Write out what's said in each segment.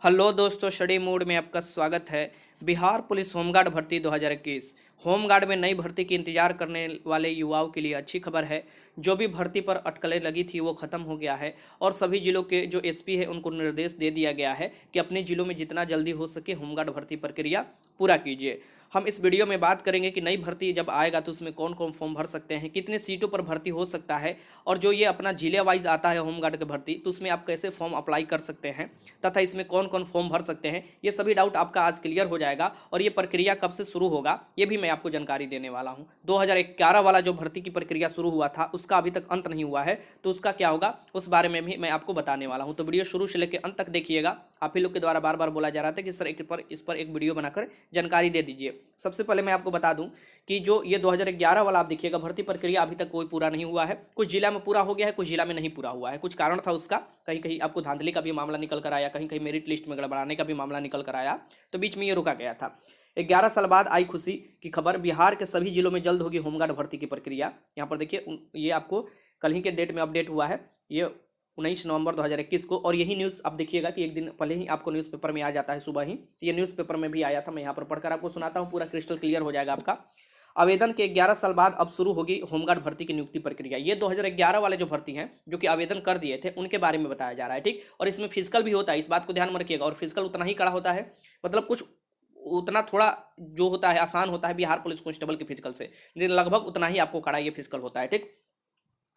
Hello दोस्तों, study mode में आपका स्वागत है। बिहार पुलिस होमगार्ड भर्ती 2021 होमगार्ड में नई भर्ती की इंतजार करने वाले युवाओं के लिए अच्छी खबर है। जो भी भर्ती पर अटकलें लगी थी वो ख़त्म हो गया है और सभी जिलों के जो एसपी है उनको निर्देश दे दिया गया है कि अपने जिलों में जितना जल्दी हो सके होमगार्ड भर्ती प्रक्रिया पूरा कीजिए। हम इस वीडियो में बात करेंगे कि नई भर्ती जब आएगा तो उसमें कौन कौन फॉर्म भर सकते हैं, कितने सीटों पर भर्ती हो सकता है और जो ये अपना जिले वाइज आता है होमगार्ड की भर्ती तो उसमें आप कैसे फॉर्म अप्लाई कर सकते हैं तथा इसमें कौन कौन फॉर्म भर सकते हैं। ये सभी डाउट आपका आज क्लियर हो जाएगा और ये प्रक्रिया कब से शुरू होगा ये भी मैं आपको जानकारी देने वाला हूँ। 2011 वाला जो भर्ती की प्रक्रिया शुरू हुआ था उसका अभी तक अंत नहीं हुआ है, तो उसका क्या होगा उस बारे में भी मैं आपको बताने वाला हूँ। तो वीडियो शुरू से लेकर अंत तक देखिएगा। आप ही लोग के द्वारा बार बार बोला जा रहा था कि सर इस पर एक वीडियो बनाकर जानकारी दे दीजिए। सबसे पहले मैं आपको बता दूं कि जो ये 2011 वाला आप देखिएगा भर्ती प्रक्रिया अभी तक कोई पूरा नहीं हुआ है। कुछ जिला में पूरा हो गया है, कुछ जिला में नहीं पूरा हुआ है। कुछ कारण था उसका, कहीं कहीं आपको धांधली का भी मामला निकल कर आया, कहीं कहीं मेरिट लिस्ट में गड़बड़ाने का भी मामला निकल कर आया, तो बीच में ये रुका गया था। 11 साल बाद आई खुशी की खबर, बिहार के सभी जिलों में जल्द होगी होमगार्ड भर्ती की प्रक्रिया। यहाँ पर देखिए ये आपको कल ही के डेट में अपडेट हुआ है, ये 19 नवंबर 2021 को। और यही न्यूज़ आप देखिएगा कि एक दिन पहले ही आपको न्यूज़पेपर में आ जाता है सुबह ही, तो ये न्यूज़पेपर में भी आया था। मैं यहाँ पर पढ़कर आपको सुनाता हूँ, पूरा क्रिस्टल क्लियर हो जाएगा आपका। आवेदन के 11 साल बाद अब शुरू होगी होमगार्ड भर्ती की नियुक्ति प्रक्रिया। ये 2011 वाले जो भर्ती हैं जो कि आवेदन कर दिए थे उनके बारे में बताया जा रहा है, ठीक। और इसमें फिजिकल भी होता है, इस बात को ध्यान में रखिएगा। और फिजिकल उतना ही कड़ा होता है, मतलब कुछ उतना थोड़ा जो होता है आसान होता है बिहार पुलिस कांस्टेबल के फिजिकल से, लेकिन लगभग उतना ही आपको कड़ा ये फिजिकल होता है, ठीक।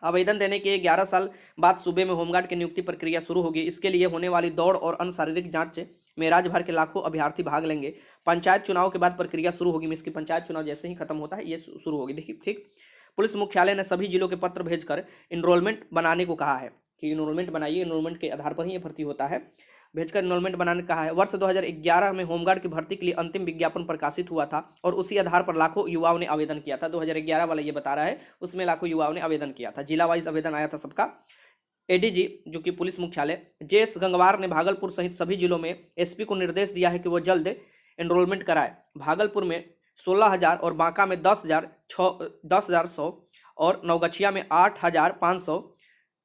आवेदन देने के 11 साल बाद सूबे में होमगार्ड की नियुक्ति प्रक्रिया शुरू होगी। इसके लिए होने वाली दौड़ और अन्य शारीरिक जांच में राज्य भर के लाखों अभ्यर्थी भाग लेंगे। पंचायत चुनाव के बाद प्रक्रिया शुरू होगी। इसकी पंचायत चुनाव जैसे ही खत्म होता है ये शुरू होगी, देखिए, ठीक। पुलिस मुख्यालय ने सभी जिलों के पत्र भेजकर इनरोलमेंट बनाने को कहा है कि इनरोलमेंट बनाइए, इनरोलमेंट के आधार पर ही ये भर्ती होता है। भेजकर इनरोलमेंट बनाने कहा है। वर्ष 2011 में होमगार्ड की भर्ती के लिए अंतिम विज्ञापन प्रकाशित हुआ था और उसी आधार पर लाखों युवाओं ने आवेदन किया था। 2011 वाला ये बता रहा है, उसमें लाखों युवाओं ने आवेदन किया था। जिला वाइज आवेदन आया था सबका। एडीजी जो कि पुलिस मुख्यालय जेएस गंगवार ने भागलपुर सहित सभी जिलों में एसपी को निर्देश दिया है कि वो जल्द एनरोलमेंट कराए। भागलपुर में 16,000 और बांका में 10,100 और नवगछिया में 8,500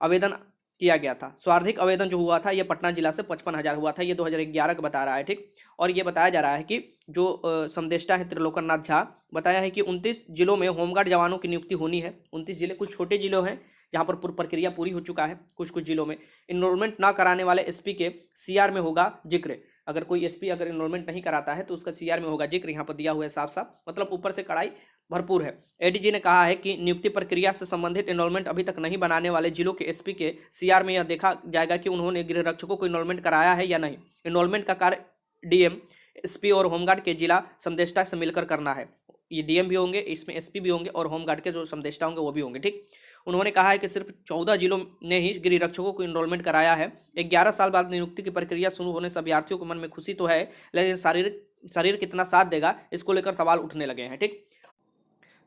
आवेदन किया गया था। स्वार्थिक आवेदन जो हुआ था ये पटना जिला से 55,000 हुआ था। ये 2011 का बता रहा है, ठीक। और ये बताया जा रहा है कि जो संदेष्टा है त्रिलोकन नाथ झा, बताया है कि 29 जिलों में होमगार्ड जवानों की नियुक्ति होनी है। 29 जिले, कुछ छोटे जिले हैं जहाँ पर प्रक्रिया पूरी हो चुका है, कुछ कुछ जिलों में इनरोलमेंट ना कराने वाले एसपी के सीआर में होगा जिक्र। अगर कोई एसपी अगर इनरोलमेंट नहीं कराता है तो उसका सीआर में होगा जिक्र। यहाँ पर दिया हुआ है साफ साफ, मतलब ऊपर से कड़ाई भरपूर है। एडीजी ने कहा है कि नियुक्ति प्रक्रिया से संबंधित एनरोलमेंट अभी तक नहीं बनाने वाले जिलों के एसपी के सीआर में यह देखा जाएगा कि उन्होंने गृह रक्षकों को इनरोलमेंट कराया है या नहीं। इनरोलमेंट का कार्य डीएम, एसपी और होमगार्ड के जिला संदेष्टा से मिलकर करना है। ये डीएम भी होंगे, इसमें एसपी भी होंगे और होमगार्ड के जो संदेष्टा होंगे वो भी होंगे, ठीक। उन्होंने कहा है कि सिर्फ 14 जिलों ने ही गृह रक्षकों को इनरोलमेंट कराया है। 11 साल बाद नियुक्ति की प्रक्रिया शुरू होने से अभ्यर्थियों के मन में खुशी तो है, लेकिन शरीर कितना साथ देगा इसको लेकर सवाल उठने लगे हैं, ठीक।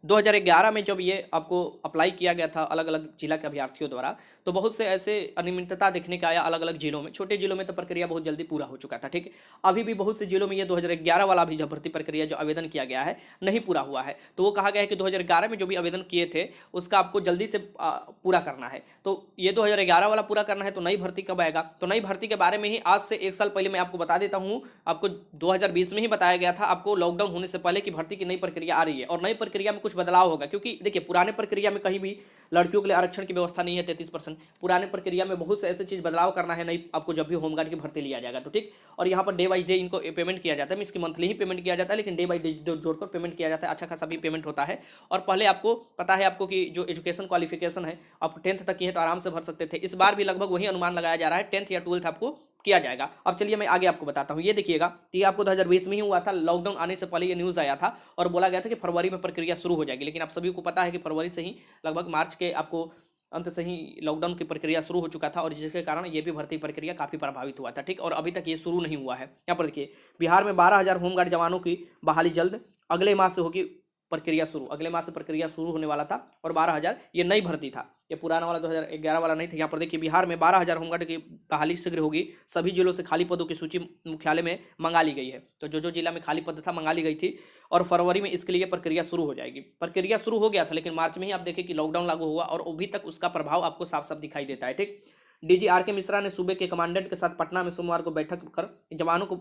2011 में जब ये आपको अप्लाई किया गया था अलग अलग जिला के अभ्यर्थियों द्वारा, तो बहुत से ऐसे अनियमितता देखने को आया अलग अलग जिलों में। छोटे जिलों में तो प्रक्रिया बहुत जल्दी पूरा हो चुका था, ठीक है। अभी भी बहुत से जिलों में ये 2011 वाला भी जब भर्ती प्रक्रिया जो आवेदन किया गया है नहीं पूरा हुआ है, तो वो कहा गया है कि 2011 में जो भी आवेदन किए थे उसका आपको जल्दी से पूरा करना है। तो ये 2011 वाला पूरा करना है, तो नई भर्ती कब आएगा? तो नई भर्ती के बारे में ही आज से 1 साल पहले मैं आपको बता देता हूँ। आपको 2020 में ही बताया गया था, आपको लॉकडाउन होने से पहले की भर्ती की नई प्रक्रिया आ रही है और नई प्रक्रिया में कुछ बदलाव होगा। क्योंकि देखिए पुराने प्रक्रिया में कहीं भी लड़कियों के लिए आरक्षण की व्यवस्था नहीं है 33%। पुराने प्रक्रिया में बहुत से ऐसे चीज बदलाव करना है नई आपको जब भी होमगार्ड की भर्ती लिया जाएगा, तो ठीक। और यहाँ पर डे बाई डे इनको पेमेंट किया जाता है, इसकी मंथली ही पेमेंट किया जाता है, लेकिन डे बाई डे जोड़कर पेमेंट किया जाता है। अच्छा खासा भी पेमेंट होता है। और पहले आपको पता है आपको कि जो एजुकेशन क्वालिफिकेशन है आप 10th तक की है तो आराम से भर सकते थे। इस बार भी लगभग वही अनुमान लगाया जा रहा है, 10th या 12th आपको किया जाएगा। अब चलिए मैं आगे आपको बताता हूँ। ये देखिएगा, ये आपको 2020 में ही हुआ था, लॉकडाउन आने से पहले ये न्यूज़ आया था और बोला गया था कि फरवरी में प्रक्रिया शुरू हो जाएगी। लेकिन आप सभी को पता है कि फरवरी से ही लगभग मार्च के आपको अंत से ही लॉकडाउन की प्रक्रिया शुरू हो चुका था और जिसके कारण ये भी भर्ती प्रक्रिया काफ़ी प्रभावित हुआ था, ठीक। और अभी तक ये शुरू नहीं हुआ है। यहाँ पर देखिए बिहार में 12,000 होमगार्ड जवानों की बहाली जल्द, अगले माह से होगी प्रक्रिया शुरू, अगले माह से प्रक्रिया शुरू होने वाला था और 12,000 ये नई भर्ती था, ये पुराना वाला 2011 वाला नहीं था। यहाँ पर देखिए बिहार में 12,000 होमगार्ड की बहाली शीघ्र होगी। सभी जिलों से खाली पदों की सूची मुख्यालय में मंगा ली गई है। तो जो जो जिला में खाली पद था मंगा ली गई थी और फरवरी में इसके लिए प्रक्रिया शुरू हो जाएगी। प्रक्रिया शुरू हो गया था लेकिन मार्च में ही आप देखें कि लॉकडाउन लागू हुआ और अभी तक उसका प्रभाव आपको साफ साफ दिखाई देता है। ठीक, डीजी आर के मिश्रा ने सूबे के कमांडेंट के साथ पटना में सोमवार को बैठक कर जवानों को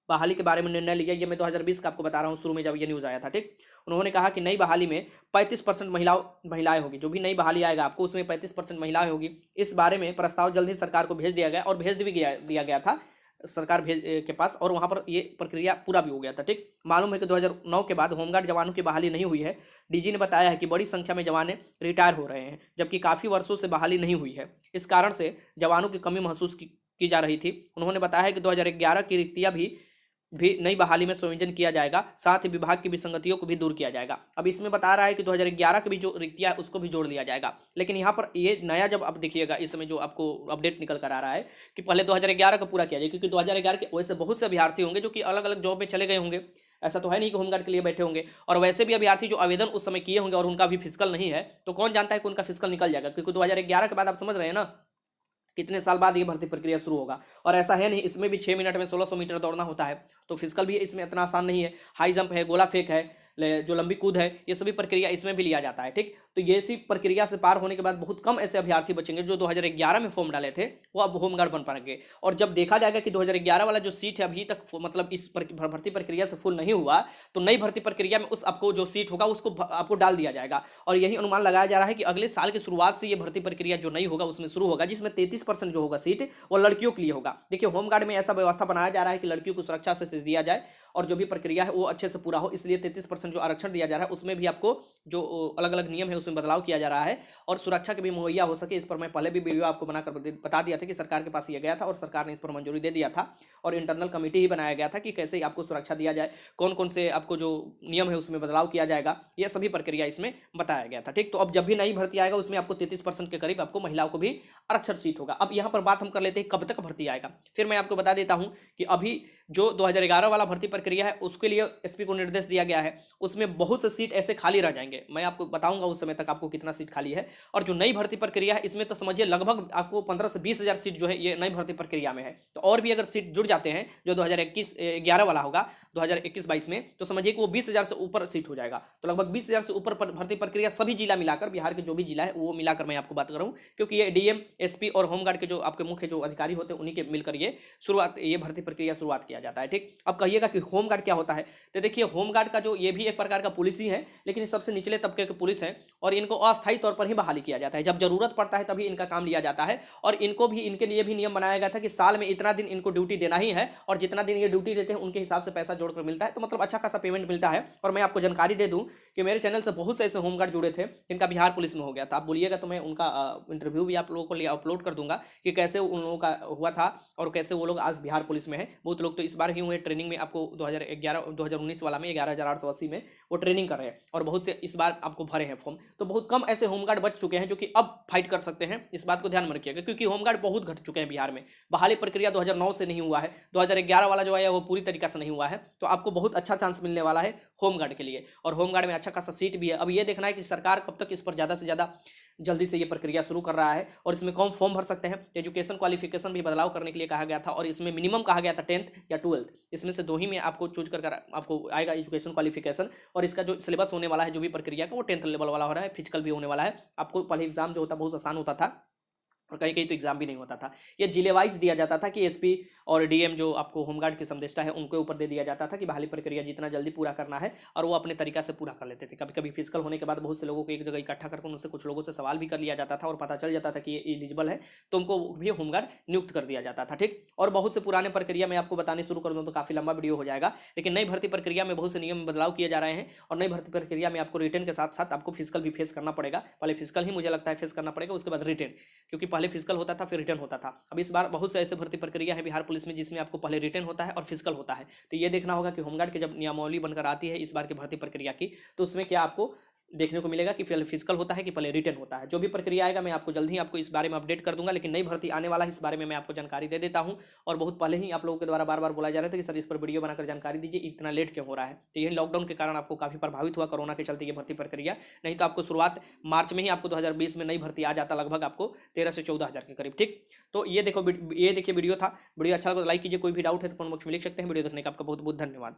बहाली के बारे में निर्णय लिया। ये मैं 2020 का आपको बता रहा हूँ, शुरू में जब ये न्यूज़ आया था। ठीक, उन्होंने कहा कि नई बहाली में 35% महिलाएं होगी। जो भी नई बहाली आएगा आपको उसमें 35% महिलाएं होगी। इस बारे में प्रस्ताव जल्द ही सरकार को भेज दिया गया और भेज भी दिया गया था सरकार के पास और वहां पर ये प्रक्रिया पूरा भी हो गया था। ठीक, मालूम है कि 2009 के बाद होमगार्ड जवानों की बहाली नहीं हुई है। डीजी ने बताया है कि बड़ी संख्या में जवान रिटायर हो रहे हैं जबकि काफ़ी वर्षों से बहाली नहीं हुई है। इस कारण से जवानों की कमी महसूस की जा रही थी। उन्होंने बताया है कि 2011 की रिक्तियां भी नई बहाली में संयोजन किया जाएगा, साथ ही विभाग की विसंगतियों को भी दूर किया जाएगा। अब इसमें बता रहा है कि 2011 की भी जो रिक्तियां उसको भी जोड़ लिया जाएगा। लेकिन यहाँ पर ये नया जब आप देखिएगा इसमें जो आपको अपडेट निकल कर आ रहा है कि पहले 2011 का पूरा किया जाए, क्योंकि 2011 के वैसे बहुत से अभ्यर्थी होंगे जो कि अलग अलग जॉब में चले गए होंगे। ऐसा तो है नहीं कि होमगार्ड के लिए बैठे होंगे। और वैसे भी अभ्यर्थी जो आवेदन उस समय किए होंगे और उनका भी फिजिकल नहीं है, तो कौन जानता है कि उनका फिजिकल निकल जाएगा, क्योंकि 2011 के बाद आप समझ रहे हैं ना कितने साल बाद ये भर्ती प्रक्रिया शुरू होगा। और ऐसा है नहीं, इसमें भी 6 मिनट में 1600 मीटर दौड़ना होता है। तो फिजिकल भी इसमें इतना आसान नहीं है। हाई जंप है, गोला फेंक है, जो लंबी कूद है, ये सभी प्रक्रिया इसमें भी लिया जाता है। ठीक, तो ये सी प्रक्रिया से पार होने के बाद बहुत कम ऐसे अभ्यर्थी बचेंगे जो 2011 में फॉर्म डाले थे वो अब होमगार्ड बन पाएंगे। और जब देखा जाएगा कि 2011 वाला जो सीट है अभी तक मतलब इस भर्ती प्रक्रिया से फुल नहीं हुआ, तो नई भर्ती प्रक्रिया में उस आपको जो सीट होगा उसको आपको डाल दिया जाएगा। और यही अनुमान लगाया जा रहा है कि अगले साल की शुरुआत से ये भर्ती प्रक्रिया जो नहीं होगा उसमें शुरू होगा, जिसमें 33% जो होगा सीट वो लड़कियों के लिए होगा। देखिए होमगार्ड में ऐसा व्यवस्था बनाया जा रहा है कि लड़कियों को सुरक्षा से दिया जाए और जो भी प्रक्रिया है वो अच्छे से पूरा हो, इसलिए 33% जो आरक्षण दिया जा रहा है उसमें भी आपको जो अलग अलग नियम है उसमें बदलाव किया जा रहा है और सुरक्षा के भी मुहैया हो सके। इस पर मैं पहले भी वीडियो आपको बनाकर बता दिया था कि सरकार के पास ये गया था और सरकार ने इस पर मंजूरी दे दिया था और इंटरनल कमेटी ही बनाया गया था कि कैसे आपको सुरक्षा दिया जाए, कौन कौन से आपको जो नियम है उसमें बदलाव किया जाएगा, यह सभी प्रक्रिया इसमें बताया गया था। ठीक, तो अब जब भी नई भर्ती आएगा उसमें आपको 33% के करीब आपको महिलाओं को भी आरक्षण सीट होगा। अब यहाँ पर बात हम कर लेते हैं कब तक भर्ती आएगा। फिर मैं आपको बता देता हूँ कि अभी जो 2011 वाला भर्ती प्रक्रिया है उसके लिए एसपी को निर्देश दिया गया है, उसमें बहुत से सीट ऐसे खाली रह जाएंगे। मैं आपको बताऊंगा उस समय तक आपको कितना सीट खाली है। और जो नई भर्ती प्रक्रिया है इसमें तो समझिए लगभग आपको 15 से 20 हज़ार सीट जो है ये नई भर्ती प्रक्रिया में है। तो और भी अगर सीट जुड़ जाते हैं जो 2021-11 वाला होगा 2021-22 में, तो समझिए कि वो 20,000 से ऊपर सीट हो जाएगा। तो लगभग 20,000 से ऊपर भर्ती प्रक्रिया सभी जिला मिलाकर, बिहार के जो भी जिला है वो मिलाकर मैं आपको बात कर रहा हूँ, क्योंकि ये डीएम, एसपी और होमगार्ड के जो आपके मुख्य जो अधिकारी होते हैं उन्हीं के मिलकर ये भर्ती प्रक्रिया शुरुआत किया जाता है। ठीक, अब कहिएगा कि होमगार्ड क्या होता है, तो देखिए होमगार्ड का जो ये भी एक प्रकार का पुलिस ही है, लेकिन सबसे निचले तबके के पुलिस है और इनको अस्थायी तौर पर ही बहाली किया जाता है। जब जरूरत पड़ता है तभी इनका काम लिया जाता है और इनको भी, इनके लिए भी नियम बनाया गया था कि साल में इतना दिन इनको ड्यूटी देना ही है और जितना दिन ये ड्यूटी देते हैं उनके हिसाब से पैसा जोड़कर मिलता है। तो मतलब अच्छा खासा पेमेंट मिलता है। और मैं आपको जानकारी दे दूं कि मेरे चैनल से बहुत से ऐसे होमगार्ड जुड़े थे जिनका बिहार पुलिस में हो गया था। आप बोलिएगा तो मैं उनका इंटरव्यू भी आप लोगों को लिए अपलोड कर दूंगा कि कैसे उन लोगों का हुआ था और कैसे वो लोग आज बिहार पुलिस में है। बहुत लोग तो इस बार ही हुए ट्रेनिंग में, आपको 2019 वाला में 11,880 में वो ट्रेनिंग कर रहे हैं और बहुत से इस बार आपको भरे हैं फॉर्म। तो बहुत कम ऐसे होमगार्ड बच चुके हैं जो कि अब फाइट कर सकते हैं। इस बात को ध्यान में रखिएगा क्योंकि होमगार्ड बहुत घट चुके हैं बिहार में। बहाली प्रक्रिया 2009 से नहीं हुआ है, 2011 वाला जो है वो पूरी तरीके से नहीं हुआ है। तो आपको बहुत अच्छा चांस मिलने वाला है होमगार्ड के लिए और होमगार्ड में अच्छा खासा सीट भी है। अब ये देखना है कि सरकार कब तक इस पर ज़्यादा से ज़्यादा जल्दी से ये प्रक्रिया शुरू कर रहा है और इसमें कौन फॉर्म भर सकते हैं। एजुकेशन क्वालिफिकेशन भी बदलाव करने के लिए कहा गया था और इसमें मिनिमम कहा गया था 10th या 12th, इसमें से दो ही में आपको चूज कर आपको आएगा एजुकेशन क्वालिफिकेशन। और इसका जो सिलेबस होने वाला है जो भी प्रक्रिया का वो 10th लेवल वाला हो रहा है, फिजिकल भी होने वाला है। आपको पहले एग्जाम जो होता बहुत आसान होता था और कहीं कहीं तो एग्जाम भी नहीं होता था। ये जिले वाइज दिया जाता था कि एसपी और डीएम जो आपको होमगार्ड के संदेष्टा है उनके ऊपर दे दिया जाता था कि बहाली प्रक्रिया जितना जल्दी पूरा करना है और वो अपने तरीका से पूरा कर लेते थे। कभी कभी फिजिकल होने के बाद बहुत से लोगों को एक जगह इकट्ठा करके उनसे कुछ लोगों से सवाल भी कर लिया जाता था और पता चल जाता था कि ये एलिजिबल है तो उनको भी होमगार्ड नियुक्त कर दिया जाता था। ठीक, और बहुत से पुराने प्रक्रिया में आपको बताने शुरू कर दूँ तो काफी लंबा वीडियो हो जाएगा, लेकिन नई भर्ती प्रक्रिया में बहुत से नियम बदलाव किए जा रहे हैं और नई भर्ती प्रक्रिया में आपको रिटर्न के साथ साथ आपको फिजिकल भी फेस करना पड़ेगा। पहले फिजिकल ही मुझे लगता है फेस करना पड़ेगा, उसके बाद रिटर्न, क्योंकि पहले फिजिकल होता था फिर रिटर्न होता था। अब इस बार बहुत से ऐसे भर्ती प्रक्रिया है बिहार पुलिस में जिसमें आपको पहले रिटर्न होता है और फिजिकल होता है। तो ये देखना होगा कि होमगार्ड की जब नियमावली बनकर आती है इस बार की भर्ती प्रक्रिया की तो उसमें क्या आपको देखने को मिलेगा कि पहले फिजिकल होता है कि पहले रिटन होता है। जो भी प्रक्रिया आएगा मैं आपको जल्द ही आपको इस बारे में अपडेट कर दूंगा, लेकिन नई भर्ती आने वाला है इस बारे में मैं आपको जानकारी दे देता हूं। और बहुत पहले ही आप लोगों के द्वारा बार बार बोला जा रहा था कि सर इस पर वीडियो बनाकर जानकारी दीजिए, इतना लेट क्यों हो रहा है। तो यही लॉकडाउन के कारण आपको काफ़ी प्रभावित हुआ कोरोना के चलते ये भर्ती प्रक्रिया, नहीं तो आपको शुरुआत मार्च में ही आपको 2020 में नई भर्ती आ जाता, लगभग आपको 13 से 14 हज़ार के करीब। ठीक, तो ये देखो, ये देखिए वीडियो था। वीडियो अच्छा लगा तो लाइक कीजिए, कोई भी डाउट है तो कमेंट बॉक्स में लिख सकते हैं। वीडियो देखने का आपका बहुत बहुत धन्यवाद।